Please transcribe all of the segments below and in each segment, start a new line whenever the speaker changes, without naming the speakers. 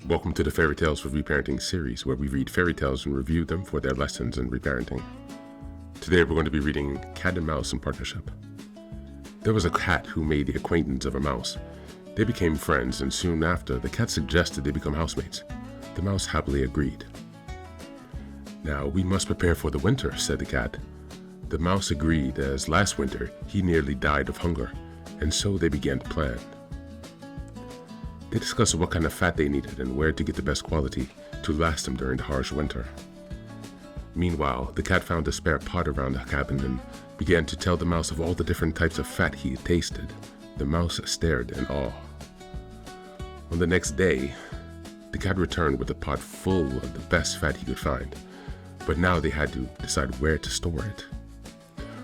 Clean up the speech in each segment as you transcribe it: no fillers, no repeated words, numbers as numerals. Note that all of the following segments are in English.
Welcome to the Fairytales for Reparenting series, where we read fairy tales and review them for their lessons in reparenting. Today we're going to be reading Cat and Mouse in Partnership. There was a cat who made the acquaintance of a mouse. They became friends, and soon after, the cat suggested they become housemates. The mouse happily agreed. "Now we must prepare for the winter," said the cat. The mouse agreed, as last winter he nearly died of hunger, and so they began to plan. They discussed what kind of fat they needed and where to get the best quality to last them during the harsh winter. Meanwhile, the cat found a spare pot around the cabin and began to tell the mouse of all the different types of fat he had tasted. The mouse stared in awe. On the next day, the cat returned with a pot full of the best fat he could find, but now they had to decide where to store it.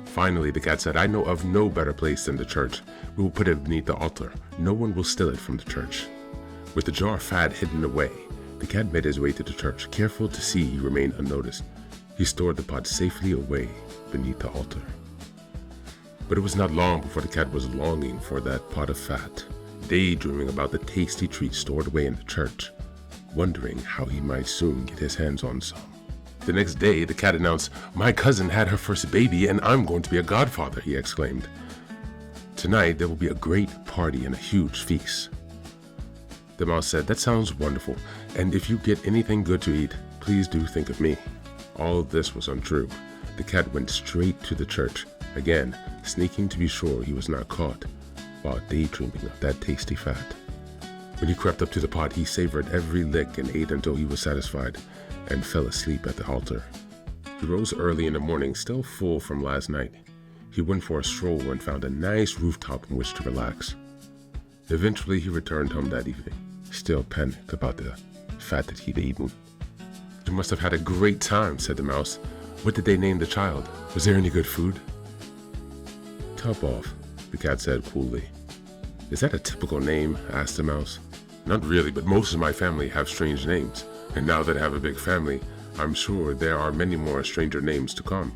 Finally, the cat said, "I know of no better place than the church. We will put it beneath the altar. No one will steal it from the church." With the jar of fat hidden away, the cat made his way to the church, careful to see he remained unnoticed. He stored the pot safely away beneath the altar. But it was not long before the cat was longing for that pot of fat, daydreaming about the tasty treat stored away in the church, wondering how he might soon get his hands on some. The next day, the cat announced, "My cousin had her first baby, and I'm going to be a godfather," he exclaimed. "Tonight, there will be a great party and a huge feast." The mouse said, "That sounds wonderful, and if you get anything good to eat, please do think of me." All this was untrue. The cat went straight to the church, again sneaking to be sure he was not caught, while daydreaming of that tasty fat. When he crept up to the pot, he savored every lick and ate until he was satisfied, and fell asleep at the altar. He rose early in the morning, still full from last night. He went for a stroll and found a nice rooftop on which to relax. Eventually, he returned home that evening, still panicked about the fat that he'd eaten. "You must have had a great time," said the mouse. "What did they name the child? Was there any good food?" "Top off," the cat said coolly. "Is that a typical name?" asked the mouse. "Not really, but most of my family have strange names. And now that I have a big family, I'm sure there are many more stranger names to come."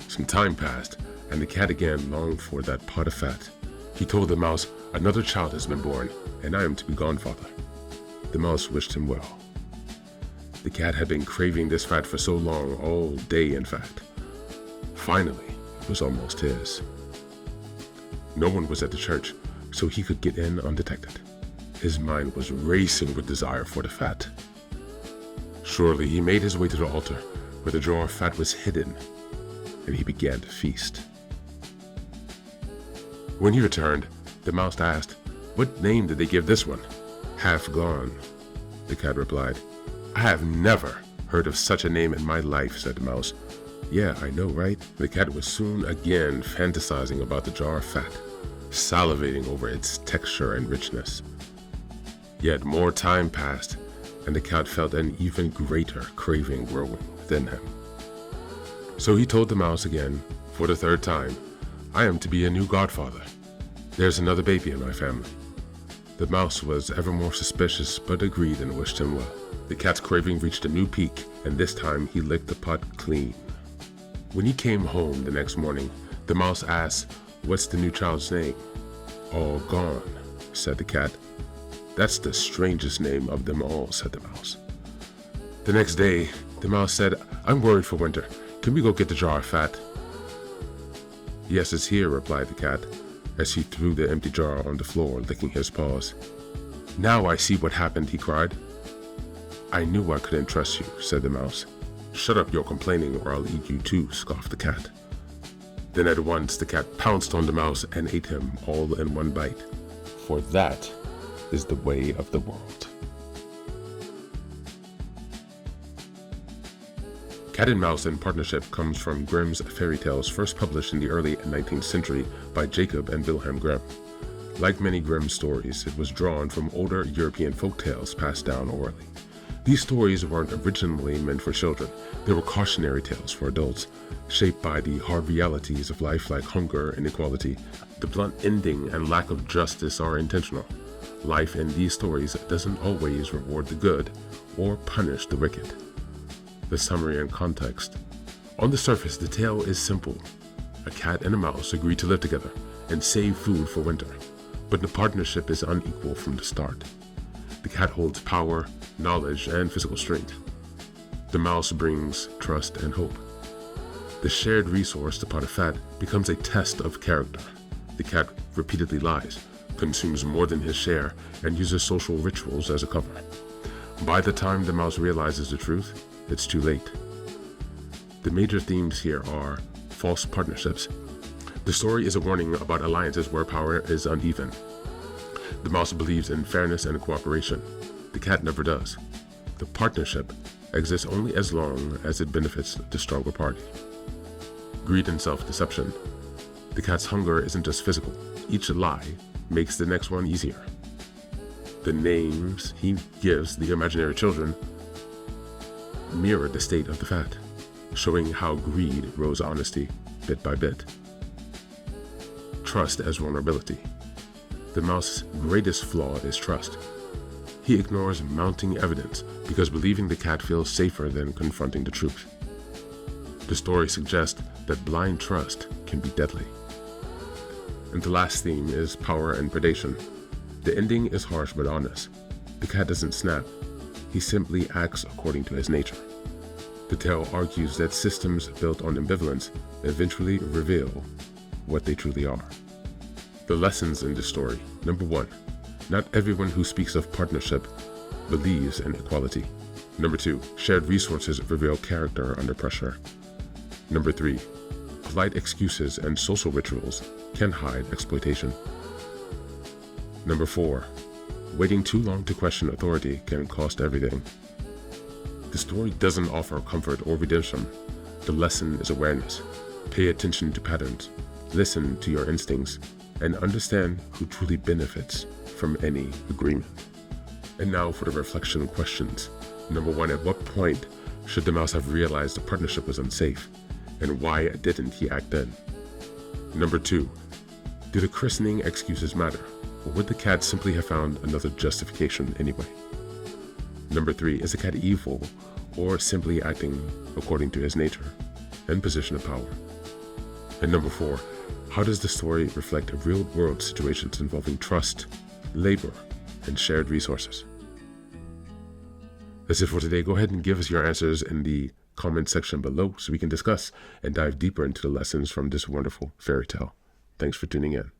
Some time passed, and the cat again longed for that pot of fat. He told the mouse, "Another child has been born, and I am to be godfather." The mouse wished him well. The cat had been craving this fat for so long, all day in fact. Finally, it was almost his. No one was at the church, so he could get in undetected. His mind was racing with desire for the fat. Surely he made his way to the altar, where the jar of fat was hidden, and he began to feast. When he returned, the mouse asked, "What name did they give this one?" "Half gone," the cat replied. "I have never heard of such a name in my life," said the mouse. "Yeah, I know, right?" The cat was soon again fantasizing about the jar of fat, salivating over its texture and richness. Yet more time passed, and the cat felt an even greater craving growing within him. So he told the mouse again, for the third time, "I am to be a new godfather. There's another baby in my family." The mouse was ever more suspicious, but agreed and wished him well. The cat's craving reached a new peak, and this time he licked the pot clean. When he came home the next morning, the mouse asked, "What's the new child's name?" "All gone," said the cat. "That's the strangest name of them all," said the mouse. The next day, the mouse said, "I'm worried for winter. Can we go get the jar of fat?" "Yes, it's here," replied the cat, as he threw the empty jar on the floor, licking his paws. "Now I see what happened," he cried. "I knew I couldn't trust you," said the mouse. "Shut up your complaining, or I'll eat you too," scoffed the cat. Then at once the cat pounced on the mouse and ate him all in one bite. For that is the way of the world. Cat and Mouse in Partnership comes from Grimm's Fairytales, first published in the early 19th century by Jacob and Wilhelm Grimm. Like many Grimm stories, it was drawn from older European folk tales passed down orally. These stories weren't originally meant for children. They were cautionary tales for adults, shaped by the hard realities of life like hunger, inequality. The blunt ending and lack of justice are intentional. Life in these stories doesn't always reward the good or punish the wicked. The summary and context. On the surface, the tale is simple. A cat and a mouse agree to live together and save food for winter, but the partnership is unequal from the start. The cat holds power, knowledge, and physical strength. The mouse brings trust and hope. The shared resource, the pot of fat, becomes a test of character. The cat repeatedly lies, consumes more than his share, and uses social rituals as a cover. By the time the mouse realizes the truth, it's too late. The major themes here are false partnerships. The story is a warning about alliances where power is uneven. The mouse believes in fairness and cooperation. The cat never does. The partnership exists only as long as it benefits the stronger party. Greed and self-deception. The cat's hunger isn't just physical. Each lie makes the next one easier. The names he gives the imaginary children mirror the state of the fat, showing how greed erodes honesty bit by bit. Trust as vulnerability. The mouse's greatest flaw is trust. He ignores mounting evidence because believing the cat feels safer than confronting the truth. The story suggests that blind trust can be deadly. And the last theme is power and predation. The ending is harsh but honest. The cat doesn't snap. He simply acts according to his nature. The tale argues that systems built on ambivalence eventually reveal what they truly are. The lessons in this story. Number 1, not everyone who speaks of partnership believes in equality. Number 2, shared resources reveal character under pressure. Number 3, polite excuses and social rituals can hide exploitation. Number 4, waiting too long to question authority can cost everything. The story doesn't offer comfort or redemption. The lesson is awareness. Pay attention to patterns, listen to your instincts, and understand who truly benefits from any agreement. And now for the reflection questions. Number 1, at what point should the mouse have realized the partnership was unsafe? And why didn't he act then? Number 2, do the christening excuses matter? Or would the cat simply have found another justification anyway? Number 3, is the cat evil or simply acting according to his nature and position of power? And number 4, how does the story reflect real-world situations involving trust, labor, and shared resources? That's it for today. Go ahead and give us your answers in the comment section below so we can discuss and dive deeper into the lessons from this wonderful fairy tale. Thanks for tuning in.